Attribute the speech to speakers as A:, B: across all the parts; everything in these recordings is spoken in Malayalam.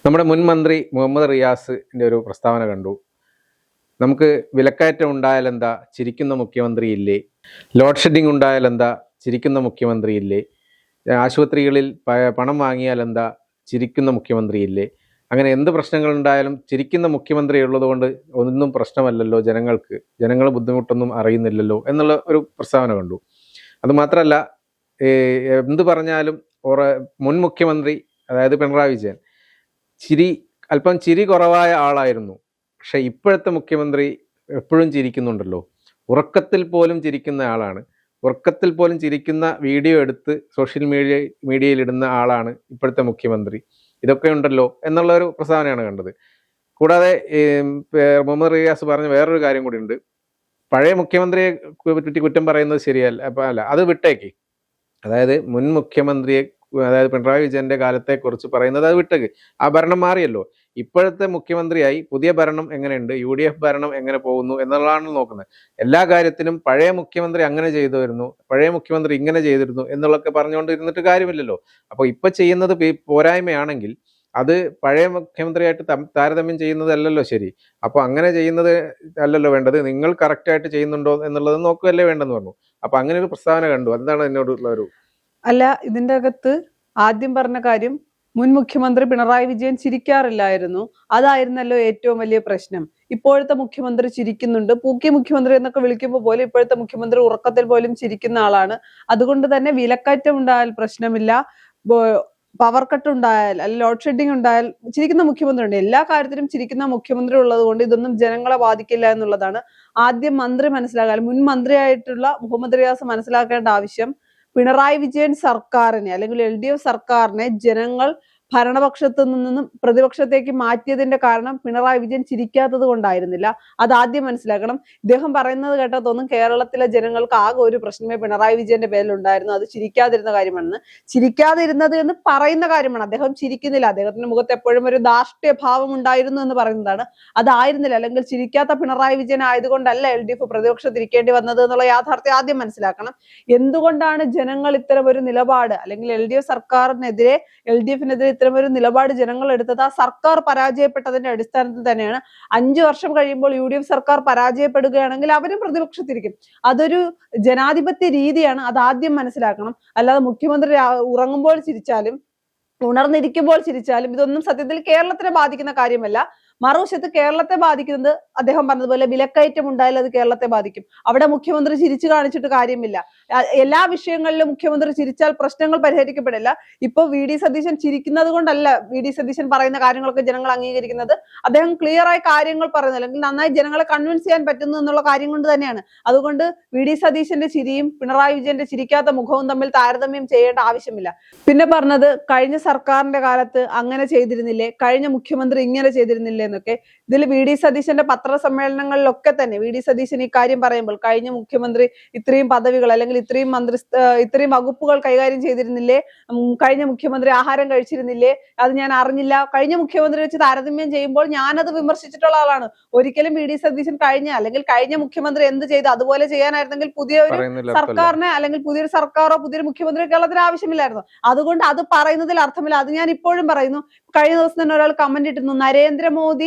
A: നമ്മുടെ മുൻ മന്ത്രി മുഹമ്മദ് റിയാസിൻ്റെ ഒരു പ്രസ്താവന കണ്ടു. നമുക്ക് വിലക്കയറ്റം ഉണ്ടായാലെന്താ, ചിരിക്കുന്ന മുഖ്യമന്ത്രി ഇല്ലേ? ലോഡ് ഷെഡിങ് ഉണ്ടായാലെന്താ, ചിരിക്കുന്ന മുഖ്യമന്ത്രി ഇല്ലേ? ആശുപത്രികളിൽ പണം വാങ്ങിയാലെന്താ, ചിരിക്കുന്ന മുഖ്യമന്ത്രി ഇല്ലേ? അങ്ങനെ എന്ത് പ്രശ്നങ്ങളുണ്ടായാലും ചിരിക്കുന്ന മുഖ്യമന്ത്രി ഉള്ളതുകൊണ്ട് ഒന്നും പ്രശ്നമല്ലല്ലോ, ജനങ്ങൾ ബുദ്ധിമുട്ടൊന്നും അറിയുന്നില്ലല്ലോ എന്നുള്ള ഒരു പ്രസ്താവന കണ്ടു. അതുമാത്രമല്ല, എന്ത് പറഞ്ഞാലും മുൻ മുഖ്യമന്ത്രി അതായത് പിണറായി വിജയൻ അല്പം ചിരി കുറവായ ആളായിരുന്നു. പക്ഷെ ഇപ്പോഴത്തെ മുഖ്യമന്ത്രി എപ്പോഴും ചിരിക്കുന്നുണ്ടല്ലോ, ഉറക്കത്തിൽ പോലും ചിരിക്കുന്ന ആളാണ്. ഉറക്കത്തിൽ പോലും ചിരിക്കുന്ന വീഡിയോ എടുത്ത് സോഷ്യൽ മീഡിയയിൽ ഇടുന്ന ആളാണ് ഇപ്പോഴത്തെ മുഖ്യമന്ത്രി. ഇതൊക്കെ ഉണ്ടല്ലോ എന്നുള്ള ഒരു പ്രസ്താവനയാണ് കണ്ടത്. കൂടാതെ മുഹമ്മദ് റിയാസ് പറഞ്ഞ വേറൊരു കാര്യം കൂടി ഉണ്ട്. പഴയ മുഖ്യമന്ത്രിയെ പറ്റി കുറ്റം പറയുന്നത് ശരിയല്ല, അല്ല അത് വിട്ടേക്ക്. അതായത് മുൻ മുഖ്യമന്ത്രിയെ, അതായത് പിണറായി വിജയന്റെ കാലത്തെക്കുറിച്ച് പറയുന്നത് അത് വിട്ടേക്ക്. ആ ഭരണം മാറിയല്ലോ. ഇപ്പോഴത്തെ മുഖ്യമന്ത്രിയായി പുതിയ ഭരണം എങ്ങനെയുണ്ട്, UDF ഭരണം എങ്ങനെ പോകുന്നു എന്നുള്ളതാണ് നോക്കുന്നത്. എല്ലാ കാര്യത്തിനും പഴയ മുഖ്യമന്ത്രി അങ്ങനെ ചെയ്തിരുന്നു, പഴയ മുഖ്യമന്ത്രി ഇങ്ങനെ ചെയ്തിരുന്നു എന്നുള്ളതൊക്കെ പറഞ്ഞുകൊണ്ടിരുന്നിട്ട് കാര്യമില്ലല്ലോ. അപ്പോൾ ഇപ്പൊ ചെയ്യുന്നത് പോരായ്മയാണെങ്കിൽ അത് പഴയ മുഖ്യമന്ത്രിയായിട്ട് താരതമ്യം ചെയ്യുന്നതല്ലല്ലോ ശരി. അപ്പോൾ അങ്ങനെ ചെയ്യുന്നത് അല്ലല്ലോ വേണ്ടത്. നിങ്ങൾ കറക്റ്റായിട്ട് ചെയ്യുന്നുണ്ടോ എന്നുള്ളത് നോക്കുകയല്ലേ വേണ്ടെന്ന് പറഞ്ഞു. അപ്പൊ അങ്ങനെ ഒരു പ്രസ്താവന കണ്ടു. എന്താണ് എന്നോടുള്ള ഒരു
B: അല്ല, ഇതിന്റെ അകത്ത് ആദ്യം പറഞ്ഞ കാര്യം മുൻ മുഖ്യമന്ത്രി പിണറായി വിജയൻ ചിരിക്കാറില്ലായിരുന്നു. അതായിരുന്നല്ലോ ഏറ്റവും വലിയ പ്രശ്നം. ഇപ്പോഴത്തെ മുഖ്യമന്ത്രി ചിരിക്കുന്നുണ്ട്. പൂക്കി മുഖ്യമന്ത്രി എന്നൊക്കെ വിളിക്കുമ്പോൾ പോലും ഇപ്പോഴത്തെ മുഖ്യമന്ത്രി ഉറക്കത്തിൽ പോലും ചിരിക്കുന്ന ആളാണ്. അതുകൊണ്ട് തന്നെ വിലക്കയറ്റം ഉണ്ടായാൽ പ്രശ്നമില്ല, പവർ കട്ട് ഉണ്ടായാൽ അല്ലെങ്കിൽ ലോഡ് ഷെഡിങ് ഉണ്ടായാൽ ചിരിക്കുന്ന മുഖ്യമന്ത്രി ഉണ്ട്. എല്ലാ കാര്യത്തിലും ചിരിക്കുന്ന മുഖ്യമന്ത്രി ഉള്ളത് കൊണ്ട് ഇതൊന്നും ജനങ്ങളെ ബാധിക്കില്ല എന്നുള്ളതാണ് ആദ്യം മന്ത്രി മനസ്സിലാക്കാൻ, മുൻ മന്ത്രിയായിട്ടുള്ള മുഹമ്മദ് റിയാസ് മനസ്സിലാക്കേണ്ട ആവശ്യം. പിണറായി വിജയൻ സർക്കാരിനെ അല്ലെങ്കിൽ LDF സർക്കാരിനെ ജനങ്ങൾ ഭരണപക്ഷത്തു നിന്നും പ്രതിപക്ഷത്തേക്ക് മാറ്റിയതിന്റെ കാരണം പിണറായി വിജയൻ ചിരിക്കാത്തത് കൊണ്ടായിരുന്നില്ല. അത് ആദ്യം മനസ്സിലാക്കണം. ഇദ്ദേഹം പറയുന്നത് കേട്ടാൽ തോന്നും കേരളത്തിലെ ജനങ്ങൾക്ക് ആകെ ഒരു പ്രശ്നമേ പിണറായി വിജയന്റെ പേരിൽ ഉണ്ടായിരുന്നു, അത് ചിരിക്കാതിരുന്ന കാര്യമാണെന്ന്. ചിരിക്കാതിരുന്നത് എന്ന് പറയുന്ന കാര്യമാണ്. അദ്ദേഹം ചിരിക്കുന്നില്ല, അദ്ദേഹത്തിന്റെ മുഖത്ത് എപ്പോഴും ഒരു ധാർഷ്ട്യ ഭാവം ഉണ്ടായിരുന്നു എന്ന് പറയുന്നതാണ്. അതായിരുന്നില്ല, അല്ലെങ്കിൽ ചിരിക്കാത്ത പിണറായി വിജയൻ ആയതുകൊണ്ടല്ല LDF പ്രതിപക്ഷത്തിരിക്കേണ്ടി വന്നത് എന്നുള്ള യാഥാർത്ഥ്യം ആദ്യം മനസ്സിലാക്കണം. എന്തുകൊണ്ടാണ് ജനങ്ങൾ ഇത്തരം ഒരു നിലപാട്, അല്ലെങ്കിൽ LDF സർക്കാരിനെതിരെ LDFനെതിരെ ഇത്തരം ഒരു നിലപാട് ജനങ്ങൾ എടുത്തത്? ആ സർക്കാർ പരാജയപ്പെട്ടതിന്റെ അടിസ്ഥാനത്തിൽ തന്നെയാണ്. 5 വർഷം കഴിയുമ്പോൾ UDF സർക്കാർ പരാജയപ്പെടുകയാണെങ്കിൽ അവരും പ്രതിപക്ഷത്തിരിക്കും. അതൊരു ജനാധിപത്യ രീതിയാണ്, അത് ആദ്യം മനസ്സിലാക്കണം. അല്ലാതെ മുഖ്യമന്ത്രി ഉറങ്ങുമ്പോൾ ചിരിച്ചാലും ഉണർന്നിരിക്കുമ്പോൾ ചിരിച്ചാലും ഇതൊന്നും സത്യത്തിൽ കേരളത്തിനെ ബാധിക്കുന്ന കാര്യമല്ല. മറുവശത്ത് കേരളത്തെ ബാധിക്കുന്നത് അദ്ദേഹം പറഞ്ഞതുപോലെ വിലക്കയറ്റം ഉണ്ടായാൽ അത് കേരളത്തെ ബാധിക്കും. അവിടെ മുഖ്യമന്ത്രി ചിരിച്ചു കാണിച്ചിട്ട് കാര്യമില്ല. എല്ലാ വിഷയങ്ങളിലും മുഖ്യമന്ത്രി ചിരിച്ചാൽ പ്രശ്നങ്ങൾ പരിഹരിക്കപ്പെടില്ല. ഇപ്പൊ VD സതീശൻ ചിരിക്കുന്നത് കൊണ്ടല്ല VD സതീശൻ പറയുന്ന കാര്യങ്ങളൊക്കെ ജനങ്ങൾ അംഗീകരിക്കുന്നത്. അദ്ദേഹം ക്ലിയർ ആയി കാര്യങ്ങൾ പറയുന്നത്, അല്ലെങ്കിൽ നന്നായി ജനങ്ങളെ കൺവിൻസ് ചെയ്യാൻ പറ്റുന്നു എന്നുള്ള കാര്യം കൊണ്ട് തന്നെയാണ്. അതുകൊണ്ട് VD സതീശന്റെ ചിരിയും പിണറായി വിജയന്റെ ചിരിക്കാത്ത മുഖവും തമ്മിൽ താരതമ്യം ചെയ്യേണ്ട ആവശ്യമില്ല. പിന്നെ പറഞ്ഞത് കഴിഞ്ഞ സർക്കാരിന്റെ കാലത്ത് അങ്ങനെ ചെയ്തിരുന്നില്ലേ, കഴിഞ്ഞ മുഖ്യമന്ത്രി ഇങ്ങനെ ചെയ്തിരുന്നില്ലേ എന്നൊക്കെ. ഇതിൽ VD സതീശന്റെ പത്രസമ്മേളനങ്ങളിലൊക്കെ തന്നെ VD സതീശൻ ഈ കാര്യം പറയുമ്പോൾ കഴിഞ്ഞ മുഖ്യമന്ത്രി ഇത്രയും പദവികൾ അല്ലെങ്കിൽ ഇത്രയും വകുപ്പുകൾ കൈകാര്യം ചെയ്തിരുന്നില്ലേ, കഴിഞ്ഞ മുഖ്യമന്ത്രി ആഹാരം കഴിച്ചിരുന്നില്ലേ, അത് ഞാൻ അറിഞ്ഞില്ല, കഴിഞ്ഞ മുഖ്യമന്ത്രി വെച്ച് താരതമ്യം ചെയ്യുമ്പോൾ ഞാനത് വിമർശിച്ചിട്ടുള്ള ആളാണ്. ഒരിക്കലും VD സതീശൻ കഴിഞ്ഞ മുഖ്യമന്ത്രി എന്ത് ചെയ്ത് അതുപോലെ ചെയ്യാനായിരുന്നെങ്കിൽ പുതിയൊരു സർക്കാരിനെ അല്ലെങ്കിൽ പുതിയൊരു സർക്കാരോ പുതിയൊരു മുഖ്യമന്ത്രിയോ കേരളത്തിന് ആവശ്യമില്ലായിരുന്നു. അതുകൊണ്ട് അത് പറയുന്നതിൽ അർത്ഥമില്ല. അത് ഞാൻ ഇപ്പോഴും പറയുന്നു. കഴിഞ്ഞ ദിവസം തന്നെ ഒരാൾ കമന്റ് ഇട്ടിരുന്നു, നരേന്ദ്രമോദി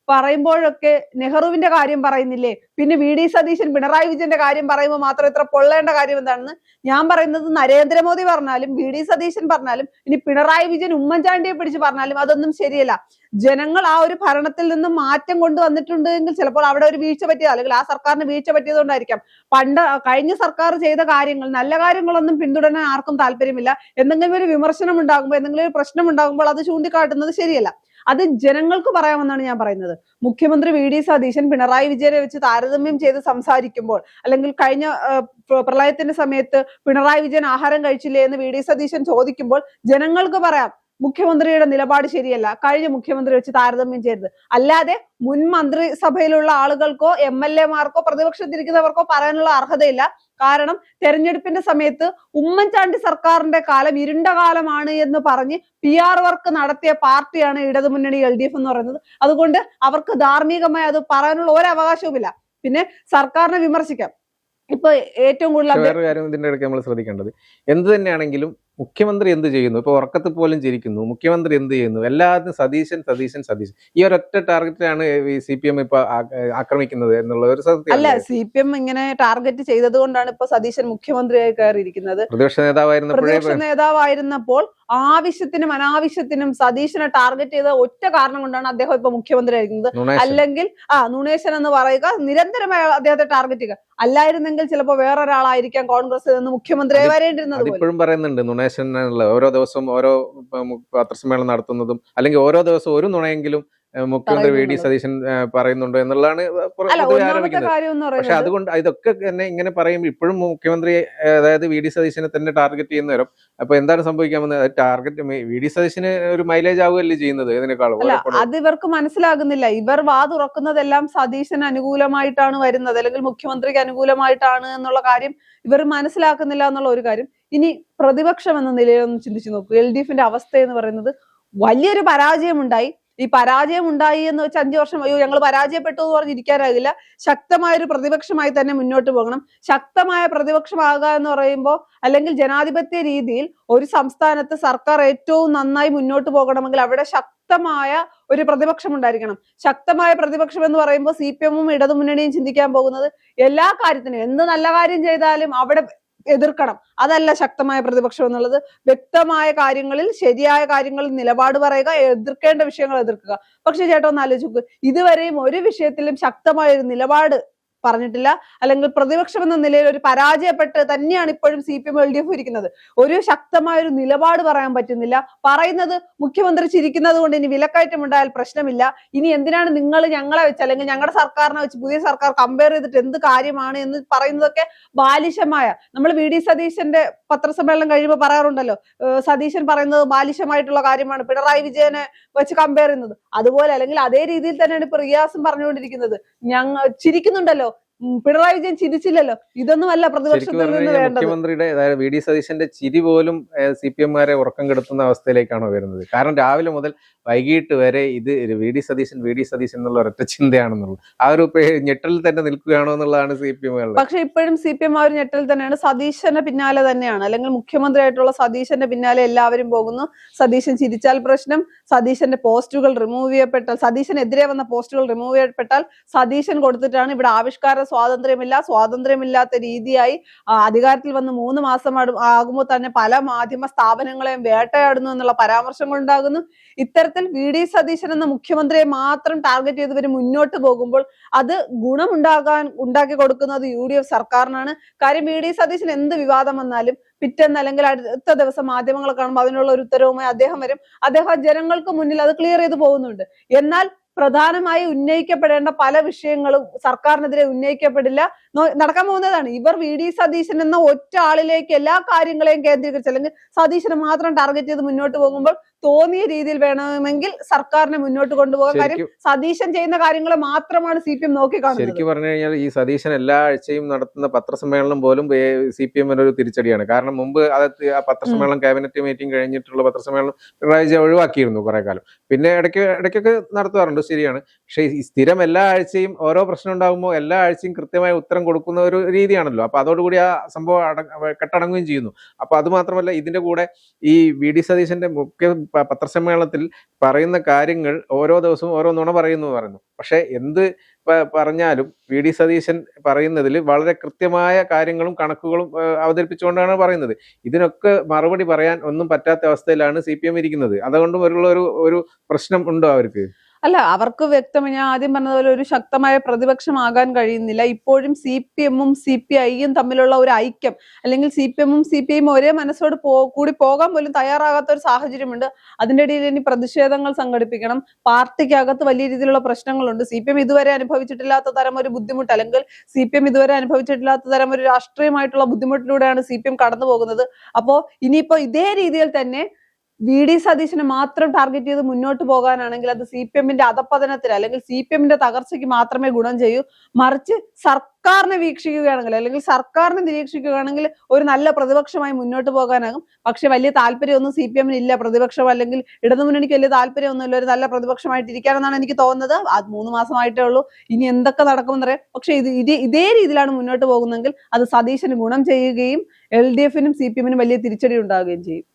B: പറയുമ്പോഴൊക്കെ നെഹ്റുവിന്റെ കാര്യം പറയുന്നില്ലേ, പിന്നെ VD സതീശൻ പിണറായി വിജയന്റെ കാര്യം പറയുമ്പോൾ മാത്രം ഇത്ര പൊള്ളേണ്ട കാര്യം എന്താണെന്ന്. ഞാൻ പറയുന്നത് നരേന്ദ്രമോദി പറഞ്ഞാലും VD സതീശൻ പറഞ്ഞാലും ഇനി പിണറായി വിജയൻ ഉമ്മൻചാണ്ടിയെ പിടിച്ച് പറഞ്ഞാലും അതൊന്നും ശരിയല്ല. ജനങ്ങൾ ആ ഒരു ഭരണത്തിൽ നിന്ന് മാറ്റം കൊണ്ടുവന്നിട്ടുണ്ട് എങ്കിൽ ചിലപ്പോൾ അവിടെ ഒരു വീഴ്ച പറ്റിയത്, അല്ലെങ്കിൽ ആ സർക്കാരിന് വീഴ്ച പറ്റിയതുകൊണ്ടായിരിക്കാം. കഴിഞ്ഞ സർക്കാർ ചെയ്ത കാര്യങ്ങൾ, നല്ല കാര്യങ്ങളൊന്നും പിന്തുടരാൻ ആർക്കും താല്പര്യമില്ല. എന്തെങ്കിലും ഒരു വിമർശനം ഉണ്ടാകുമ്പോൾ, എന്തെങ്കിലും ഒരു പ്രശ്നം ഉണ്ടാകുമ്പോൾ അത് ചൂണ്ടിക്കാട്ടുന്നത് ശരിയല്ല. അത് ജനങ്ങൾക്ക് പറയാമെന്നാണ് ഞാൻ പറയുന്നത്. മുഖ്യമന്ത്രി VD സതീശൻ പിണറായി വിജയനെ വെച്ച് താരതമ്യം ചെയ്ത് സംസാരിക്കുമ്പോൾ, അല്ലെങ്കിൽ കഴിഞ്ഞ പ്രളയത്തിന്റെ സമയത്ത് പിണറായി വിജയൻ ആഹാരം കഴിച്ചില്ലേ എന്ന് VD സതീശൻ ചോദിക്കുമ്പോൾ ജനങ്ങൾക്ക് പറയാം മുഖ്യമന്ത്രിയുടെ നിലപാട് ശരിയല്ല, കഴിഞ്ഞ മുഖ്യമന്ത്രി വെച്ച് താരതമ്യം ചെയ്തത്. അല്ലാതെ മുൻ മന്ത്രിസഭയിലുള്ള ആളുകൾക്കോ MLA മാർക്കോ പ്രതിപക്ഷത്തിരിക്കുന്നവർക്കോ പറയാനുള്ള അർഹതയില്ല. കാരണം തെരഞ്ഞെടുപ്പിന്റെ സമയത്ത് ഉമ്മൻചാണ്ടി സർക്കാരിന്റെ കാലം ഇരുണ്ട കാലമാണ് എന്ന് പറഞ്ഞ് PR വർക്ക് നടത്തിയ പാർട്ടിയാണ് ഇടതുമുന്നണി LDF എന്ന് പറയുന്നത്. അതുകൊണ്ട് അവർക്ക് ധാർമ്മികമായി അത് പറയാനുള്ള ഒരു അവകാശവുമില്ല. പിന്നെ സർക്കാരിനെ വിമർശിക്കാം. ഇപ്പൊ ഏറ്റവും കൂടുതൽ
A: വേറെ കാര്യം ഇതിന്റെ ഇടയ്ക്ക് നമ്മൾ ശ്രദ്ധിക്കേണ്ടത്, എന്ത് തന്നെയാണെങ്കിലും മുഖ്യമന്ത്രി എന്ത് ചെയ്യുന്നു? ഇപ്പൊ ഉറക്കത്തിൽ പോലും ചിരിക്കുന്നു. മുഖ്യമന്ത്രി എന്ത് ചെയ്യുന്നു? എല്ലാത്തിനും സതീശൻ. ഈ ഒരൊറ്റ ടാർഗറ്റിലാണ് CPM ഇപ്പൊ ആക്രമിക്കുന്നത് എന്നുള്ള ഒരു
B: അല്ല,
A: സത്യം.
B: CPM ഇങ്ങനെ ടാർഗറ്റ് ചെയ്തത് കൊണ്ടാണ് ഇപ്പൊ സതീശൻ മുഖ്യമന്ത്രിയായി കയറിയിരിക്കുന്നത്. പ്രതിപക്ഷ നേതാവായിരുന്നപ്പോൾ ആവശ്യത്തിനും അനാവശ്യത്തിനും സതീശനെ ടാർഗറ്റ് ചെയ്ത ഒറ്റ കാരണം കൊണ്ടാണ് അദ്ദേഹം ഇപ്പൊ മുഖ്യമന്ത്രി ആയിരിക്കുന്നത്. അല്ലെങ്കിൽ നുണേശൻ എന്ന് പറയുക, നിരന്തരമായി അദ്ദേഹത്തെ ടാർഗറ്റ് ചെയ്യുക. അല്ലായിരുന്നെങ്കിൽ ചിലപ്പോ വേറൊരാളായിരിക്കാം കോൺഗ്രസ് നിന്ന് മുഖ്യമന്ത്രിയായി വരേണ്ടിരുന്നത്.
A: ഇപ്പോഴും പറയുന്നുണ്ട് നുണേശൻ ഓരോ ദിവസവും ഓരോ പത്രസമ്മേളനം നടത്തുന്നതും, അല്ലെങ്കിൽ ഓരോ ദിവസവും ഒരു നുണയെങ്കിലും മുഖ്യമന്ത്രി VD സതീശൻ പറയുന്നുണ്ട് എന്നുള്ളതാണ് ആരോപിക്കുന്നത്. പക്ഷെ അതുകൊണ്ട് ഇതൊക്കെ തന്നെ ഇങ്ങനെ പറയുമ്പോൾ ഇപ്പോഴും മുഖ്യമന്ത്രി, അതായത് VD സതീശനെ തന്നെ ടാർഗറ്റ് ചെയ്യുന്നവരും അപ്പൊ എന്താണ് സംഭവിക്കാമെന്ന്, ടാർഗറ്റ് VD സതീശന് ഒരു മൈലേജ് ആവുകയല്ലേ ചെയ്യുന്നത് ഇതിനേക്കാളും.
B: അത് ഇവർക്ക് മനസ്സിലാകുന്നില്ല. ഇവർ തുറക്കുന്നതെല്ലാം സതീശന് അനുകൂലമായിട്ടാണ് വരുന്നത്, അല്ലെങ്കിൽ മുഖ്യമന്ത്രിക്ക് അനുകൂലമായിട്ടാണ് എന്നുള്ള കാര്യം ഇവർ മനസ്സിലാക്കുന്നില്ല എന്നുള്ള ഒരു കാര്യം. ഇനി പ്രതിപക്ഷം എന്ന നിലയിലൊന്ന് ചിന്തിച്ചു നോക്കൂ. LDFന്റെ അവസ്ഥ എന്ന് പറയുന്നത് വലിയൊരു പരാജയമുണ്ടായി. ഈ പരാജയം ഉണ്ടായി എന്ന് വെച്ച് 5 വർഷം ഞങ്ങൾ പരാജയപ്പെട്ടു എന്ന് പറഞ്ഞിരിക്കാനാകില്ല. ശക്തമായൊരു പ്രതിപക്ഷമായി തന്നെ മുന്നോട്ട് പോകണം. ശക്തമായ പ്രതിപക്ഷമാകുക എന്ന് പറയുമ്പോൾ, അല്ലെങ്കിൽ ജനാധിപത്യ രീതിയിൽ ഒരു സംസ്ഥാനത്ത് സർക്കാർ ഏറ്റവും നന്നായി മുന്നോട്ട് പോകണമെങ്കിൽ അവിടെ ശക്തമായ ഒരു പ്രതിപക്ഷം ഉണ്ടായിരിക്കണം. ശക്തമായ പ്രതിപക്ഷം എന്ന് പറയുമ്പോൾ CPM-ഉം ഇടതുമുന്നണിയും ചിന്തിക്കാൻ പോകുന്നത് എല്ലാ കാര്യത്തിനും, എന്ത് നല്ല കാര്യം ചെയ്താലും അവിടെ എതിർക്കണം. അതല്ല ശക്തമായ പ്രതിപക്ഷം എന്നുള്ളത്. വ്യക്തമായ കാര്യങ്ങളിൽ, ശരിയായ കാര്യങ്ങളിൽ നിലപാട് പറയുക, എതിർക്കേണ്ട വിഷയങ്ങൾ എതിർക്കുക. പക്ഷെ ചേട്ടാ ഒന്ന് ആലോചിക്കുക, ഇതുവരെയും ഒരു വിഷയത്തിലും ശക്തമായ ഒരു നിലപാട് പറഞ്ഞിട്ടില്ല. അല്ലെങ്കിൽ പ്രതിപക്ഷം എന്ന നിലയിൽ ഒരു പരാജയപ്പെട്ട് തന്നെയാണ് ഇപ്പോഴും CPM LDF ഇരിക്കുന്നത്. ഒരു ശക്തമായ ഒരു നിലപാട് പറയാൻ പറ്റുന്നില്ല. പറയുന്നത് മുഖ്യമന്ത്രി ചിരിക്കുന്നത് കൊണ്ട് ഇനി വിലക്കയറ്റം ഉണ്ടായാൽ പ്രശ്നമില്ല, ഇനി എന്തിനാണ് നിങ്ങൾ ഞങ്ങളെ വെച്ച്, അല്ലെങ്കിൽ ഞങ്ങളുടെ സർക്കാരിനെ വെച്ച് പുതിയ സർക്കാർ കമ്പയർ ചെയ്തിട്ട് എന്ത് കാര്യമാണ് എന്ന് പറയുന്നതൊക്കെ ബാലിശമായ. നമ്മൾ VD സതീശന്റെ പത്രസമ്മേളനം കഴിയുമ്പോൾ പറയാറുണ്ടല്ലോ, സതീശൻ പറയുന്നത് ബാലിശമായിട്ടുള്ള കാര്യമാണ്, പിണറായി വിജയനെ വെച്ച് കമ്പയർ ചെയ്യുന്നത്. അതുപോലെ, അല്ലെങ്കിൽ അതേ രീതിയിൽ തന്നെയാണ് ഇപ്പൊ റിയാസും പറഞ്ഞുകൊണ്ടിരിക്കുന്നത്. ഞങ്ങൾ ചിരിക്കുന്നുണ്ടല്ലോ, പിണറായി വിജയൻ ചിരിച്ചില്ലല്ലോ. ഇതൊന്നുമല്ല പ്രതിപക്ഷത്തിൽ നിന്ന് വേണ്ടത്.
A: മുഖ്യമന്ത്രിയുടെ, അതായത് VD സതീശന്റെ ചിരി പോലും CPM-മാരെ ഉറക്കം കെടുത്തുന്ന അവസ്ഥയിലേക്കാണോ വരുന്നത്? കാരണം രാവിലെ മുതൽ വൈകിട്ട് വരെ ഇത് VD സതീശൻ എന്നുള്ള ഒരൊറ്റ ചിന്തയാണെന്നുള്ളത്, ആ ഒരു ഞെട്ടലിൽ തന്നെ നിൽക്കുകയാണോ എന്നുള്ളതാണ് CPM.
B: പക്ഷെ ഇപ്പോഴും CPM ആ ഒരു ഞെട്ടൽ തന്നെയാണ്. സതീശന്റെ പിന്നാലെ തന്നെയാണ്, അല്ലെങ്കിൽ മുഖ്യമന്ത്രിയായിട്ടുള്ള സതീശന്റെ പിന്നാലെ എല്ലാവരും പോകുന്നു. സതീശൻ ചിരിച്ചാൽ പ്രശ്നം, സതീശന്റെ പോസ്റ്റുകൾ റിമൂവ് ചെയ്യപ്പെട്ടാൽ, സതീശനെതിരെ വന്ന പോസ്റ്റുകൾ റിമൂവ് ചെയ്യപ്പെട്ടാൽ സതീശൻ കൊടുത്തിട്ടാണ്. ഇവിടെ ആവിഷ്കാര സ്വാതന്ത്ര്യമില്ലാത്ത രീതിയായി അധികാരത്തിൽ വന്ന് 3 മാസം ആകുമ്പോൾ തന്നെ പല മാധ്യമ സ്ഥാപനങ്ങളെയും വേട്ടയാടുന്നു എന്നുള്ള പരാമർശങ്ങൾ ഉണ്ടാകുന്നു. ഇത്തരത്തിൽ VD സതീശൻ എന്ന മുഖ്യമന്ത്രിയെ മാത്രം ടാർഗറ്റ് ചെയ്തവർ മുന്നോട്ട് പോകുമ്പോൾ അത് ഉണ്ടാക്കി കൊടുക്കുന്നത് UDF സർക്കാരിനാണ്. കാര്യം VD സതീശൻ എന്ത് വിവാദം വന്നാലും പിറ്റേന്ന് അല്ലെങ്കിൽ അടുത്ത ദിവസം മാധ്യമങ്ങൾ കാണുമ്പോൾ അതിനുള്ള ഒരു ഉത്തരവുമായി അദ്ദേഹം വരും. അദ്ദേഹം ജനങ്ങൾക്ക് മുന്നിൽ അത് ക്ലിയർ ചെയ്ത് പോകുന്നുണ്ട്. എന്നാൽ പ്രധാനമായി ഉന്നയിക്കപ്പെടേണ്ട പല വിഷയങ്ങളും സർക്കാരിനെതിരെ ഉന്നയിക്കപ്പെടില്ല. നടക്കാൻ പോകുന്നതാണ്. ഇവർ VD സതീശൻ എന്ന ഒറ്റ ആളിലേക്ക് എല്ലാ കാര്യങ്ങളെയും കേന്ദ്രീകരിച്ച്, അല്ലെങ്കിൽ സതീശനെ മാത്രം ടാർഗറ്റ് ചെയ്ത് മുന്നോട്ട് പോകുമ്പോൾ തോന്നിയ രീതിയിൽ വേണമെങ്കിൽ സർക്കാരിനെ മുന്നോട്ട് കൊണ്ടുപോകാൻ. കാര്യം സതീശൻ ചെയ്യുന്ന കാര്യങ്ങളെ മാത്രമാണ് CPM നോക്കിക്കാണുന്നത്.
A: ശരിക്കും പറഞ്ഞു കഴിഞ്ഞാൽ ഈ സതീശൻ എല്ലാ ആഴ്ചയും നടത്തുന്ന പത്രസമ്മേളനം പോലും CPM-ന് ഒരു തിരിച്ചടിയാണ്. കാരണം മുമ്പ് ആ പത്രസമ്മേളനം, ക്യാബിനറ്റ് മീറ്റിംഗ് കഴിഞ്ഞിട്ടുള്ള പത്രസമ്മേളനം പിണറായി വിജയൻ ഒഴിവാക്കിയിരുന്നു കുറെ കാലം. പിന്നെ ഇടയ്ക്കൊക്കെ നടത്താറുണ്ട്, ശരിയാണ്. പക്ഷേ ഈ സ്ഥിരം എല്ലാ ആഴ്ചയും ഓരോ പ്രശ്നം ഉണ്ടാകുമ്പോൾ എല്ലാ ആഴ്ചയും കൃത്യമായ ഉത്തരം കൊടുക്കുന്ന ഒരു രീതിയാണല്ലോ. അപ്പൊ അതോടുകൂടി ആ സംഭവം കെട്ടടങ്ങുകയും ചെയ്യുന്നു. അപ്പൊ അത് മാത്രമല്ല, ഇതിന്റെ കൂടെ ഈ VD സതീശന്റെ മുഖ്യ പത്രസമ്മേളനത്തിൽ പറയുന്ന കാര്യങ്ങൾ ഓരോ ദിവസവും ഓരോ നുണ പറയുന്നു. പക്ഷെ എന്ത് പറഞ്ഞാലും VD സതീശൻ പറയുന്നതിൽ വളരെ കൃത്യമായ കാര്യങ്ങളും കണക്കുകളും അവതരിപ്പിച്ചുകൊണ്ടാണ് പറയുന്നത്. ഇതിനൊക്കെ മറുപടി പറയാൻ ഒന്നും പറ്റാത്ത അവസ്ഥയിലാണ് CPM ഇരിക്കുന്നത്. അതുകൊണ്ടും ഒരു പ്രശ്നം ഉണ്ടോ അവർക്ക്?
B: അല്ല, അവർക്ക് വ്യക്തമായി ഞാൻ ആദ്യം പറഞ്ഞതുപോലെ ഒരു ശക്തമായ പ്രതിപക്ഷമാകാൻ കഴിയുന്നില്ല. ഇപ്പോഴും CPM-ഉം CPI-യും തമ്മിലുള്ള ഒരു ഐക്യം, അല്ലെങ്കിൽ CPM-ഉം CPI-യും ഒരേ മനസ്സോട് കൂടി പോകാൻ പോലും തയ്യാറാകാത്ത ഒരു സാഹചര്യമുണ്ട്. അതിന്റെ ഇടയിൽ ഇനി പ്രതിഷേധങ്ങൾ സംഘടിപ്പിക്കണം. പാർട്ടിക്കകത്ത് വലിയ രീതിയിലുള്ള പ്രശ്നങ്ങളുണ്ട്. CPM ഇതുവരെ അനുഭവിച്ചിട്ടില്ലാത്ത തരം ഒരു ബുദ്ധിമുട്ട്, അല്ലെങ്കിൽ CPM ഇതുവരെ അനുഭവിച്ചിട്ടില്ലാത്ത തരം ഒരു രാഷ്ട്രീയമായിട്ടുള്ള ബുദ്ധിമുട്ടിലൂടെയാണ് CPM കടന്നു പോകുന്നത്. അപ്പോ ഇനിയിപ്പോ ഇതേ രീതിയിൽ തന്നെ VD സതീശനെ മാത്രം ടാർഗറ്റ് ചെയ്ത് മുന്നോട്ട് പോകാനാണെങ്കിൽ അത് CPM-ന്റെ അധപ്പതനത്തിന് അല്ലെങ്കിൽ CPM-ന്റെ തകർച്ചയ്ക്ക് മാത്രമേ ഗുണം ചെയ്യൂ. മറിച്ച് സർക്കാരിനെ വീക്ഷിക്കുകയാണെങ്കിൽ അല്ലെങ്കിൽ സർക്കാരിനെ നിരീക്ഷിക്കുകയാണെങ്കിൽ ഒരു നല്ല പ്രതിപക്ഷമായി മുന്നോട്ട് പോകാനാകും. പക്ഷെ വലിയ താല്പര്യമൊന്നും CPM-ന് ഇല്ല. പ്രതിപക്ഷം അല്ലെങ്കിൽ ഇടതുമുന്നണിക്ക് വലിയ താല്പര്യമൊന്നുമില്ല ഒരു നല്ല പ്രതിപക്ഷമായിട്ട് ഇരിക്കാനെന്നാണ് എനിക്ക് തോന്നുന്നത്. അത് 3 മാസമായിട്ടേ ഉള്ളൂ. ഇനി എന്തൊക്കെ നടക്കുമെന്നറിയാം. പക്ഷെ ഇതേ രീതിയിലാണ് മുന്നോട്ട് പോകുന്നതെങ്കിൽ അത് സതീശന് ഗുണം ചെയ്യുകയും LDF-നും CPM-നും വലിയ തിരിച്ചടി ഉണ്ടാവുകയും ചെയ്യും.